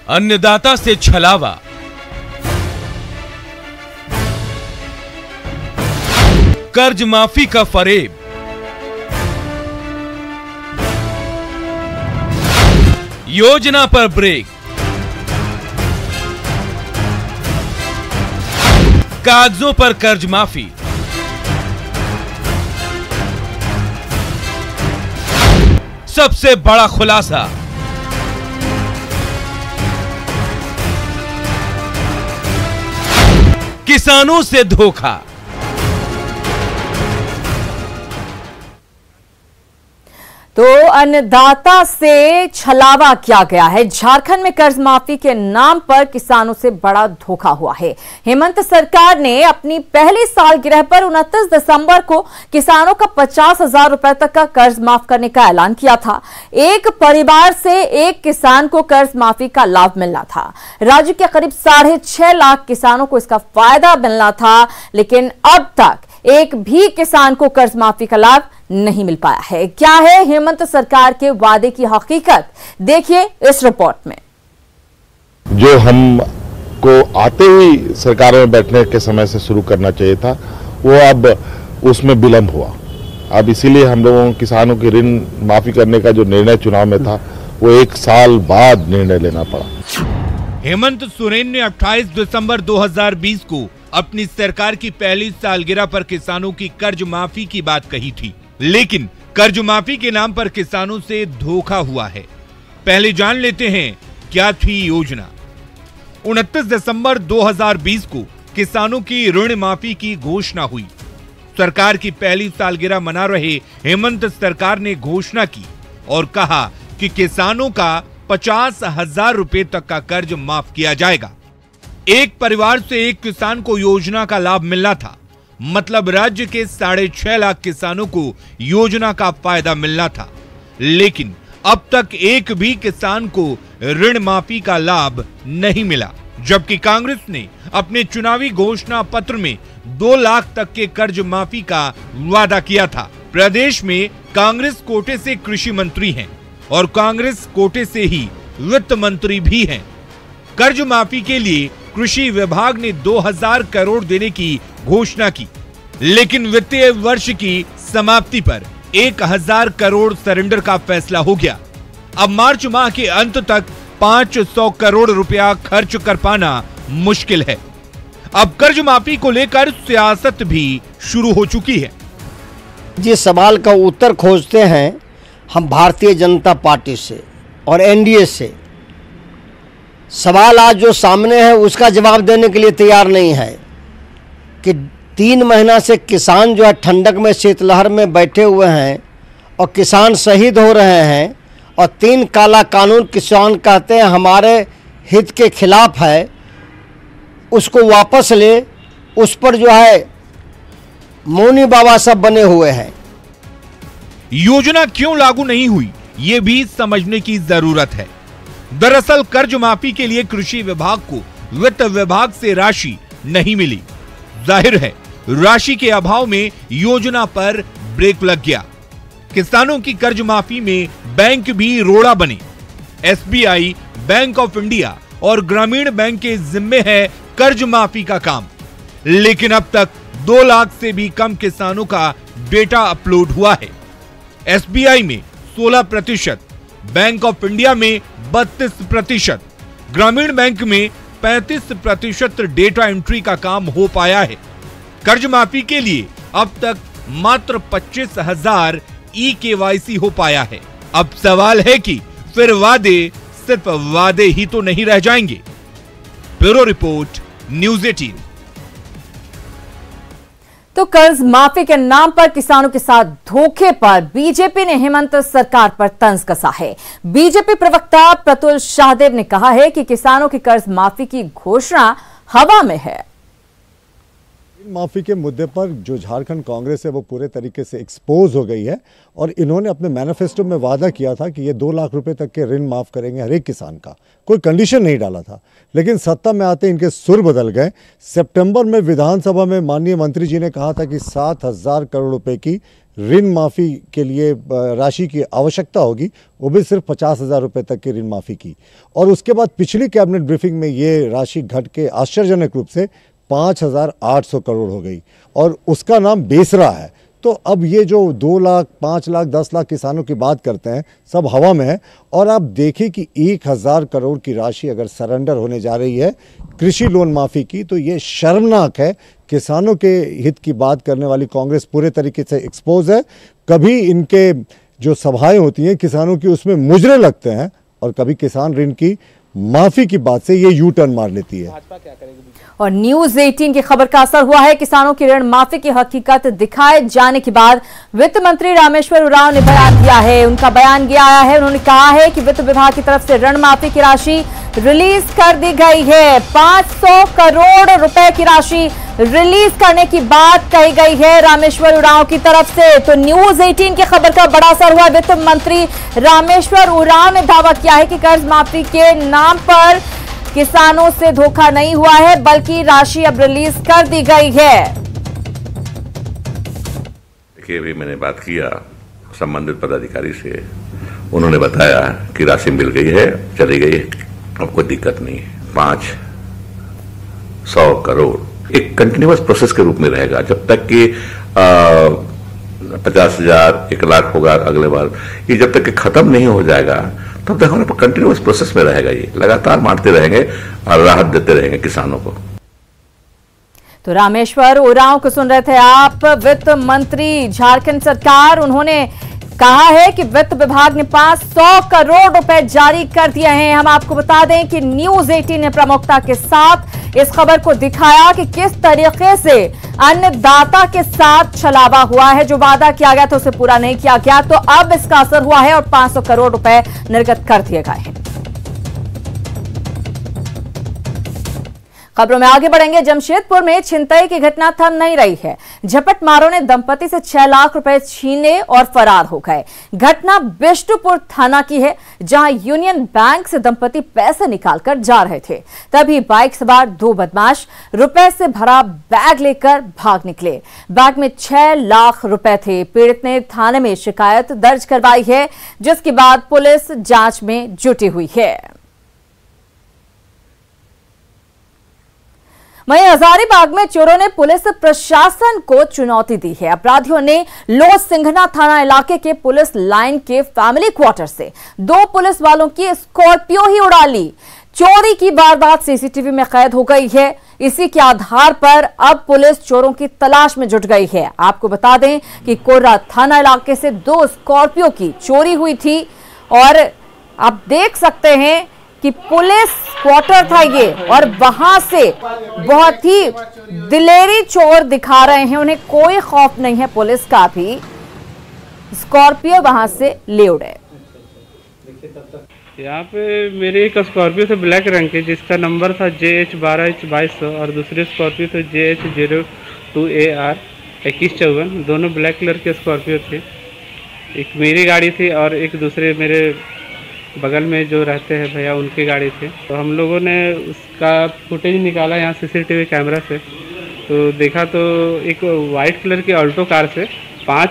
अन्नदाता से छलावा, कर्ज माफी का फरेब, योजना पर ब्रेक, कागजों पर कर्ज माफी, सबसे बड़ा खुलासा, किसानों से धोखा। तो अन्नदाता से छलावा किया गया है। झारखंड में कर्ज माफी के नाम पर किसानों से बड़ा धोखा हुआ है। हेमंत सरकार ने अपनी पहली सालगिरह पर 29 दिसंबर को किसानों का 50,000 रुपए तक का कर्ज माफ करने का ऐलान किया था। एक परिवार से एक किसान को कर्ज माफी का लाभ मिलना था। राज्य के करीब 6.5 लाख किसानों को इसका फायदा मिलना था, लेकिन अब तक एक भी किसान को कर्ज माफी का लाभ नहीं मिल पाया है। क्या है हेमंत सरकार के वादे की हकीकत, देखिए इस रिपोर्ट में। जो हम को आते ही सरकार में बैठने के समय से शुरू करना चाहिए था, वो अब उसमें विलंब हुआ। अब इसीलिए हम लोगों किसानों की ऋण माफी करने का जो निर्णय चुनाव में था, वो 1 साल बाद निर्णय लेना पड़ा। हेमंत सोरेन ने 28 दिसंबर 2020 को अपनी सरकार की पहली सालगिरह पर किसानों की कर्ज माफी की बात कही थी, लेकिन कर्ज माफी के नाम पर किसानों से धोखा हुआ है। पहले जान लेते हैं क्या थी योजना। 29 दिसंबर 2020 को किसानों की ऋण माफी की घोषणा हुई। सरकार की पहली सालगिरह मना रहे हेमंत सरकार ने घोषणा की और कहा कि किसानों का 50,000 रुपए तक का कर्ज माफ किया जाएगा। एक परिवार से एक किसान को योजना का लाभ मिलना था, मतलब राज्य के 6.5 लाख किसानों को योजना का फायदा मिलना था, लेकिन अब तक एक भी किसान को ऋण माफी का लाभ नहीं मिला। जबकि कांग्रेस ने अपने चुनावी घोषणा पत्र में 2 लाख तक के कर्ज माफी का वादा किया था। प्रदेश में कांग्रेस कोटे से कृषि मंत्री हैं और कांग्रेस कोटे से ही वित्त मंत्री भी हैं। कर्ज माफी के लिए कृषि विभाग ने 2000 करोड़ देने की घोषणा की, लेकिन वित्तीय वर्ष की समाप्ति पर 1000 करोड़ सरेंडर का फैसला हो गया। अब मार्च माह के अंत तक 500 करोड़ रुपया खर्च कर पाना मुश्किल है। अब कर्ज माफी को लेकर सियासत भी शुरू हो चुकी है। जिस सवाल का उत्तर खोजते हैं हम भारतीय जनता पार्टी से और एनडीए से, सवाल आज जो सामने है उसका जवाब देने के लिए तैयार नहीं है कि 3 महीना से किसान जो है ठंडक में शीतलहर में बैठे हुए हैं और किसान शहीद हो रहे हैं, और 3 काला कानून किसान कहते हैं हमारे हित के खिलाफ है, उसको वापस ले, उस पर जो है मौनी बाबा सब बने हुए हैं। योजना क्यों लागू नहीं हुई, ये भी समझने की जरूरत है। दरअसल कर्ज माफी के लिए कृषि विभाग को वित्त विभाग से राशि नहीं मिली। जाहिर है राशि के अभाव में योजना पर ब्रेक लग गया। किसानों की कर्ज माफी में बैंक भी रोड़ा बने। एसबीआई, बैंक ऑफ इंडिया और ग्रामीण बैंक के जिम्मे है कर्ज माफी का काम, लेकिन अब तक 2 लाख से भी कम किसानों का डेटा अपलोड हुआ है। एसबीआई में 16%, बैंक ऑफ इंडिया में 32%, ग्रामीण बैंक में 35% डेटा एंट्री का काम हो पाया है। कर्ज माफी के लिए अब तक मात्र 25,000 ई-केवाईसी हो पाया है। अब सवाल है कि फिर वादे सिर्फ वादे ही तो नहीं रह जाएंगे। Bureau report, news 18। तो कर्ज माफी के नाम पर किसानों के साथ धोखे पर बीजेपी ने हेमंत सरकार पर तंज कसा है। बीजेपी प्रवक्ता प्रतुल शाहदेव ने कहा है कि किसानों की कर्ज माफी की घोषणा हवा में है। माफी के मुद्दे पर जो झारखंड कांग्रेस है वो पूरे तरीके से एक्सपोज हो गई है और इन्होंने अपने मैनिफेस्टो में वादा किया था कि ये 2 लाख रुपए तक के ऋण माफ करेंगे हर एक किसान का, कोई कंडीशन नहीं डाला था। लेकिन सत्ता में आते इनके सुर बदल गए। सितंबर में विधानसभा में माननीय मंत्री जी ने कहा था कि 7,000 करोड़ रुपए की ऋण माफ़ी के लिए राशि की आवश्यकता होगी, वो भी सिर्फ 50,000 रुपये तक की ऋण माफ़ी की। और उसके बाद पिछली कैबिनेट ब्रीफिंग में ये राशि घट के आश्चर्यजनक रूप से 5,800 करोड़ हो गई और उसका नाम बेसरा है। तो अब ये जो 2 लाख, 5 लाख, 10 लाख किसानों की बात करते हैं, सब हवा में है। और आप देखिए कि 1,000 करोड़ की राशि अगर सरेंडर होने जा रही है कृषि लोन माफ़ी की, तो ये शर्मनाक है। किसानों के हित की बात करने वाली कांग्रेस पूरे तरीके से एक्सपोज है। कभी इनके जो सभाएं होती हैं किसानों की, उसमें मुजरे लगते हैं और कभी किसान ऋण की माफी की बात से ये यू टर्न मार लेती है। भाजपा क्या करेगी? और न्यूज 18 की खबर का असर हुआ है। किसानों की ऋण माफी की हकीकत दिखाए जाने के बाद वित्त मंत्री रामेश्वर उरांव ने बयान दिया है। उनका बयान ये आया है, उन्होंने कहा है कि वित्त विभाग की तरफ से ऋण माफी की राशि रिलीज कर दी गई है। 500 करोड़ रुपए की राशि रिलीज करने की बात कही गई है रामेश्वर उरांव की तरफ से। तो न्यूज 18 की खबर का बड़ा असर हुआ। वित्त मंत्री रामेश्वर उरांव ने दावा किया है कि कर्ज माफी के नाम पर किसानों से धोखा नहीं हुआ है, बल्कि राशि अब रिलीज कर दी गई है। देखिए, अभी मैंने बात किया संबंधित पदाधिकारी से, उन्होंने बताया कि राशि मिल गई है, चली गई है, अब कोई दिक्कत नहीं है। 500 करोड़ एक कंटिन्यूअस प्रोसेस के रूप में रहेगा जब तक कि 50,000, 1 लाख होगा अगले बार। ये जब तक कि खत्म नहीं हो जाएगा तब तक हमारे कंटिन्यूअस प्रोसेस में रहेगा। ये लगातार मारते रहेंगे और राहत देते रहेंगे किसानों को। तो रामेश्वर उरांव को सुन रहे थे आप, वित्त मंत्री झारखंड सरकार। उन्होंने कहा है कि वित्त विभाग ने 500 करोड़ रुपए जारी कर दिए हैं। हम आपको बता दें कि न्यूज 18 ने प्रमुखता के साथ इस खबर को दिखाया कि किस तरीके से अन्नदाता के साथ छलावा हुआ है। जो वादा किया गया था उसे पूरा नहीं किया गया, तो अब इसका असर हुआ है और 500 करोड़ रुपए निर्गत कर दिए गए हैं। खबरों में आगे बढ़ेंगे। जमशेदपुर में छिनतई की घटना थम नहीं रही है। झपटमारों ने दंपति से 6 लाख रुपए छीने और फरार हो गए। घटना बिष्टुपुर थाना की है, जहां यूनियन बैंक से दंपति पैसे निकालकर जा रहे थे। तभी बाइक सवार 2 बदमाश रुपए से भरा बैग लेकर भाग निकले। बैग में 6 लाख रुपए थे। पीड़ित ने थाने में शिकायत दर्ज करवाई है, जिसके बाद पुलिस जांच में जुटी हुई है। वहीं हजारीबाग में चोरों ने पुलिस प्रशासन को चुनौती दी है। अपराधियों ने लोह सिंघना थाना इलाके के पुलिस लाइन के फैमिली क्वार्टर से 2 पुलिस वालों की स्कॉर्पियो ही उड़ा ली। चोरी की वारदात सीसीटीवी में कैद हो गई है। इसी के आधार पर अब पुलिस चोरों की तलाश में जुट गई है। आपको बता दें कि कोर्रा थाना इलाके से 2 स्कॉर्पियो की चोरी हुई थी और आप देख सकते हैं कि पुलिस क्वार्टर था ये, और वहां से बहुत ही दिलेरी चोर दिखा रहे हैं। उन्हें कोई खौफ नहीं है पुलिस का भी। स्कॉर्पियो वहां से ले उड़े। यहाँ पे मेरे एक स्कॉर्पियो थे ब्लैक रंग के, जिसका नंबर था JH12H2200 और दूसरे स्कॉर्पियो थे JH02AR 2154। दोनों ब्लैक कलर के स्कॉर्पियो थे। एक मेरी गाड़ी थी और एक दूसरे मेरे बगल में जो रहते हैं भैया उनकी गाड़ी थी। तो हम लोगों ने उसका फुटेज निकाला यहाँ CCTV कैमरा से, तो देखा तो एक वाइट कलर की ऑल्टो कार से 5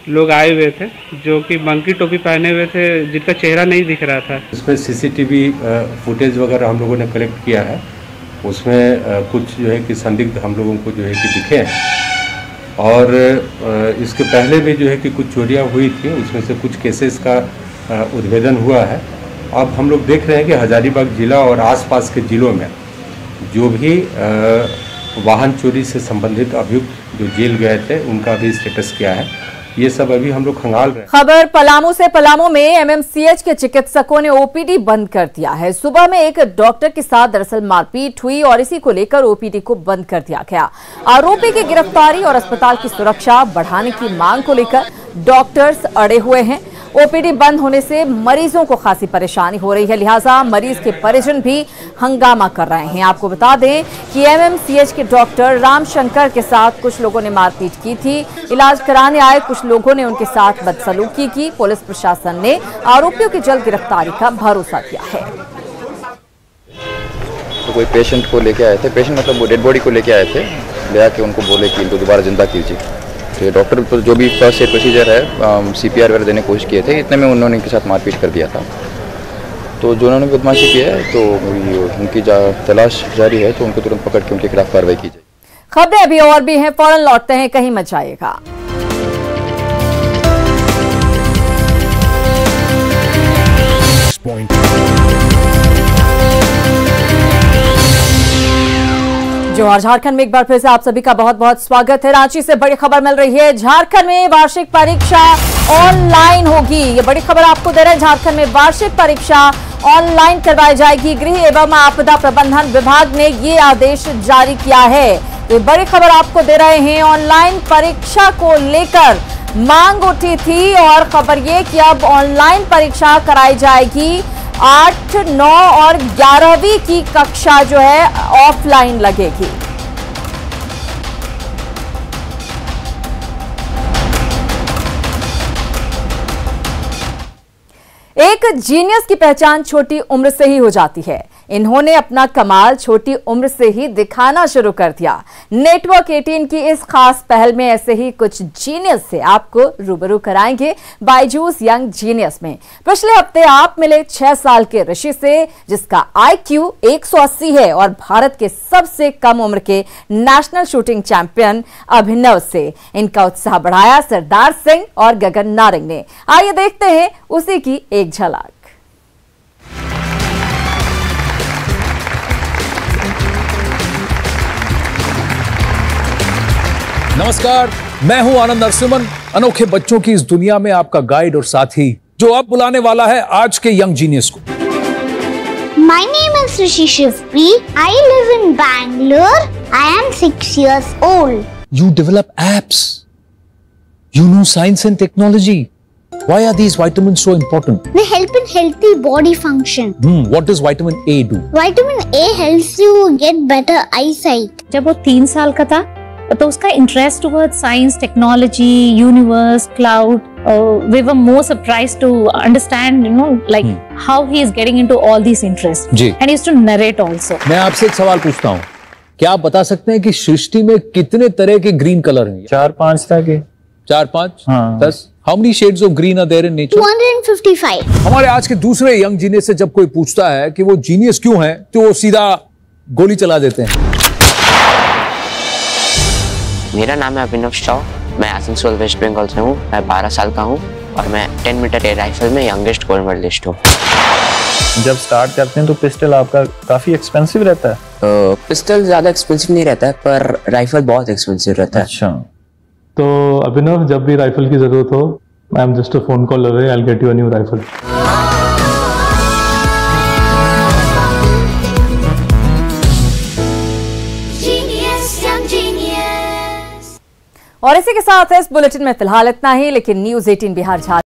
लोग आए हुए थे, जो कि मंकी टोपी पहने हुए थे, जिनका चेहरा नहीं दिख रहा था। उसमें CCTV फुटेज वगैरह हम लोगों ने कलेक्ट किया है। उसमें कुछ जो है कि संदिग्ध हम लोगों को जो है कि दिखे हैं और इसके पहले भी जो है कि कुछ चोरियाँ हुई थी, उसमें से कुछ केसेस का उद्भेदन हुआ है। अब हम लोग देख रहे हैं कि हजारीबाग जिला और आसपास के जिलों में जो भी वाहन चोरी से संबंधित अभियुक्त जो जेल गए थे उनका भी स्टेटस क्या है, ये सब अभी हम लोग खंगाल रहे हैं। खबर पलामू से। पलामू में MMCH के चिकित्सकों ने OPD बंद कर दिया है। सुबह में एक डॉक्टर के साथ दरअसल मारपीट हुई और इसी को लेकर OPD को बंद कर दिया गया। आरोपी की गिरफ्तारी और अस्पताल की सुरक्षा बढ़ाने की मांग को लेकर डॉक्टर्स अड़े हुए हैं। ओपीडी बंद होने से मरीजों को खासी परेशानी हो रही है, लिहाजा मरीज के परिजन भी हंगामा कर रहे हैं। आपको बता दें कि एमएमसीएच के डॉक्टर रामशंकर के साथ कुछ लोगों ने मारपीट की थी। इलाज कराने आए कुछ लोगों ने उनके साथ बदसलूकी की। पुलिस प्रशासन ने आरोपियों की जल्द गिरफ्तारी का भरोसा किया है। तो कोई पेशेंट को लेके आए थे, पेशेंट मतलब वो डेड बॉडी को लेके आए थे, ले आके उनको बोले कि इनको दोबारा जिंदा कीजिए। तो डॉक्टर तो जो भी फर्स्ट एड प्रोसीजर है सीपीआर वगैरह देने की कोशिश किए थे, इतने में उन्होंने इनके साथ मारपीट कर दिया था। तो जो उन्होंने बदमाशी की है तो उनकी तलाश जारी है, तो उनको तुरंत पकड़ के उनके खिलाफ कार्रवाई की जाए। खबरें अभी और भी हैं, फौरन लौटते हैं, कहीं मत जाइएगा। जोहार झारखंड में एक बार फिर से आप सभी का बहुत बहुत स्वागत है। रांची से बड़ी खबर मिल रही है, झारखंड में वार्षिक परीक्षा ऑनलाइन होगी। ये बड़ी खबर आपको दे रहे हैं, झारखंड में वार्षिक परीक्षा ऑनलाइन करवाई जाएगी। गृह एवं आपदा प्रबंधन विभाग ने ये आदेश जारी किया है। ये बड़ी खबर आपको दे रहे हैं, ऑनलाइन परीक्षा को लेकर मांग उठी थी और खबर ये कि अब ऑनलाइन परीक्षा कराई जाएगी। 8, 9 और 11वीं की कक्षा जो है ऑफलाइन लगेगी। एक जीनियस की पहचान छोटी उम्र से ही हो जाती है। इन्होंने अपना कमाल छोटी उम्र से ही दिखाना शुरू कर दिया। नेटवर्क 18 की इस खास पहल में ऐसे ही कुछ जीनियस से आपको रूबरू कराएंगे बायजूस यंग जीनियस में। पिछले हफ्ते आप मिले 6 साल के ऋषि से, जिसका IQ 180 है, और भारत के सबसे कम उम्र के नेशनल शूटिंग चैंपियन अभिनव से। इनका उत्साह बढ़ाया सरदार सिंह और गगन नारंग ने। आइए देखते हैं उसी की एक झलक। नमस्कार, मैं हूं आनंद नरसिम्हन। अनोखे बच्चों की इस दुनिया में आपका गाइड और साथी, जो अब बुलाने वाला है आज के यंग जीनियस को। My name is Rishi Shivpri. I live in Bangalore. I am 6 years old. You develop apps. You know science and technology. Why are these vitamins so important? They help in healthy body function. What does vitamin A do? Vitamin A helps you get better eyesight. जब वो 3 साल का था तो उसका interest toward science, technology, universe, cloud, we were more surprised to understand, like how he is getting into all these interests. जी. And he used to narrate also. मैं आपसे एक सवाल पूछता हूँ, क्या आप बता सकते हैं कि सृष्टि में कितने तरह के ग्रीन कलर हैं? 4-5 तरह के। 4-5? हाँ। 10? How many shades of green are there in nature? 255. हमारे आज के दूसरे यंग जीनियस से जब कोई पूछता है कि वो जीनियस क्यों है, तो वो सीधा गोली चला देते हैं। मेरा नाम है अभिनव शाह, मैं आसनसोल वेस्ट बंगाल से हूँ। मैं 12 साल का हूँ और मैं 10 मीटर एयर राइफल में यंगेस्ट गोल्ड मेडलिस्ट हूँ। जब स्टार्ट करते हैं तो पिस्टल आपका काफी एक्सपेंसिव रहता है? पिस्टल ज्यादा एक्सपेंसिव नहीं रहता है, पर राइफल बहुत एक्सपेंसिव रहता है। अच्छा, तो अभिनव, जब भी राइफल की जरूरत हो, I am just a phone call away, I will get you a new rifle. और इसी के साथ इस बुलेटिन में फिलहाल इतना ही, लेकिन न्यूज़ 18 बिहार झारखंड